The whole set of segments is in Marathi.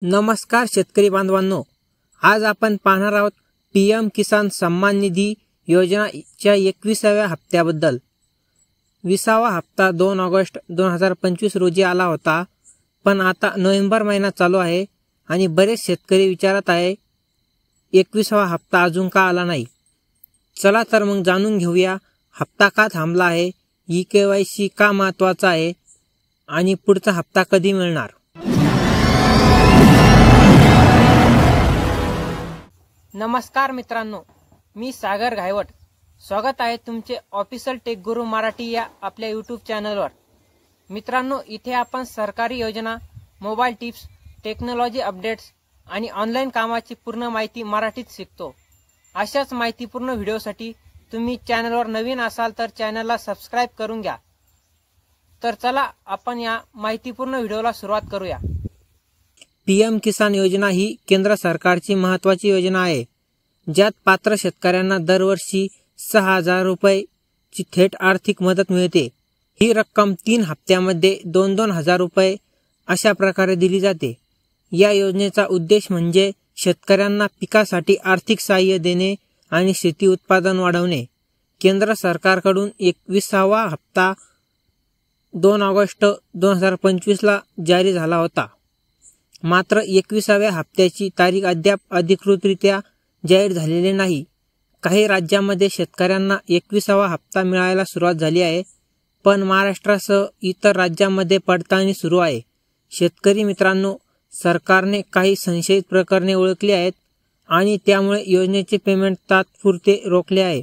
नमस्कार शेतकरी बांधवांनो, आज आपण पाहणार आहोत PM किसान सन्मान निधी योजनाच्या 21व्या हप्त्याबद्दल। 20वा हप्ता 2 ऑगस्ट 2025 रोजी आला होता, पण आता नोव्हेंबर महिना चालू आहे आणि बरेच शेतकरी विचारत आहे 21वा हप्ता अजून का आला नाही। चला तर मग जाणून घेऊया हप्ता का थांबला आहे, KYC का महत्त्वाचा आहे आणि पुढचा हप्ता कधी मिळणार। नमस्कार मित्रांनो, मी सागर घायवट। स्वागत आहे तुमचे ऑफिशियल टेक गुरु मराठी या आपल्या YouTube चॅनलवर। मित्रांनो, इथे आपण सरकारी योजना, मोबाईल टिप्स, टेक्नॉलॉजी अपडेट्स आणि ऑनलाईन कामाची पूर्ण माहिती मराठीत शिकतो। अशाच माहितीपूर्ण व्हिडिओसाठी तुम्ही चॅनलवर नवीन असाल तर चॅनलला सबस्क्राइब करून घ्या। तर चला आपण या माहितीपूर्ण व्हिडिओला सुरुवात करूया। PM किसान योजना ही केंद्र सरकारची महत्त्वाची योजना आहे, ज्यात पात्र शेतकऱ्यांना दरवर्षी 6,000 रुपयाची थेट आर्थिक मदत मिळते। ही रक्कम 3 हप्त्यामध्ये 2-2 हजार रुपये अशा प्रकारे दिली जाते। या योजनेचा उद्देश म्हणजे शेतकऱ्यांना पिकासाठी आर्थिक सहाय्य देणे आणि शेती उत्पादन वाढवणे। केंद्र सरकारकडून 21वा हप्ता 2 ऑगस्ट 2025 ला जारी झाला होता। मात्र 21व्या हप्त्याची तारीख अद्याप अधिकृतरित्या जाहीर झालेली नाही। काही राज्यांमध्ये शेतकऱ्यांना 21वा हप्ता मिळायला सुरुवात झाली आहे, पण महाराष्ट्रासह इतर राज्यांमध्ये पडताळणी सुरू आहे। शेतकरी मित्रांनो, सरकारने काही संशयित प्रकरणे ओळखली आहेत आणि त्यामुळे योजनेचे पेमेंट तात्पुरते रोखले आहे।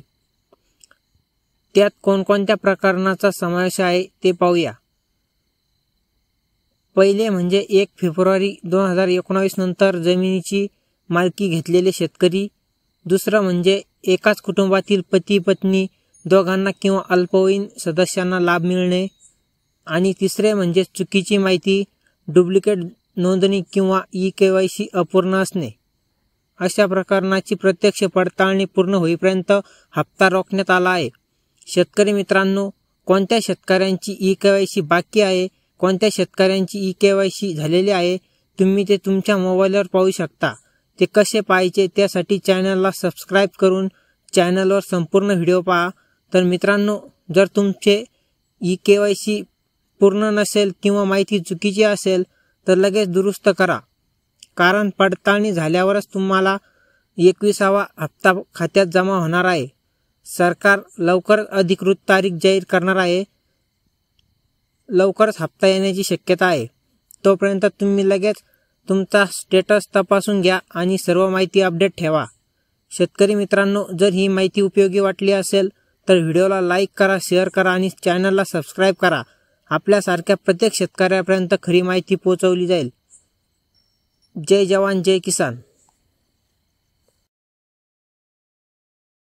त्यात कोणकोणत्या प्रकरणाचा समावेश आहे ते पाहूया। पहिले म्हणजे 1 फेब्रुवारी 2019 नंतर जमिनीची मालकी घेतलेले शेतकरी। दुसरं म्हणजे एकाच कुटुंबातील पती पत्नी दोघांना किंवा अल्पवयीन सदस्यांना लाभ मिळणे। आणि तिसरे म्हणजे चुकीची माहिती, डुप्लिकेट नोंदणी किंवा KYC अपूर्ण असणे। अशा प्रकरणाची प्रत्यक्ष पडताळणी पूर्ण होईपर्यंत हप्ता रोखण्यात आला आहे। शेतकरी मित्रांनो, कोणत्या शेतकऱ्यांची KYC बाकी आहे, कोणत्या शेतकऱ्यांची KYC झालेली आहे, तुम्ही ते तुमच्या मोबाईलवर पाहू शकता। ते कसे पाहायचे त्यासाठी चॅनलला सबस्क्राइब करून चॅनलवर संपूर्ण व्हिडिओ पहा। तर मित्रांनो, जर तुमचे KYC पूर्ण नसेल किंवा माहिती चुकीची असेल तर लगेच दुरुस्त करा, कारण पडताळणी झाल्यावरच तुम्हाला 21वा हप्ता खात्यात जमा होणार आहे। सरकार लवकरच अधिकृत तारीख जाहीर करणार आहे। लवकरच हप्ता येण्याची शक्यता आहे। तोपर्यंत तुम्ही लगेच तुमचा स्टेटस तपासून घ्या आणि सर्व माहिती अपडेट ठेवा। शेतकरी मित्रांनो, जर ही माहिती उपयोगी वाटली असेल तर व्हिडिओला लाईक करा, शेअर करा आणि चॅनलला सबस्क्राइब करा। आपल्यासारख्या प्रत्येक शेतकऱ्यापर्यंत खरी माहिती पोहोचवली जाईल। जय जवान जय किसान।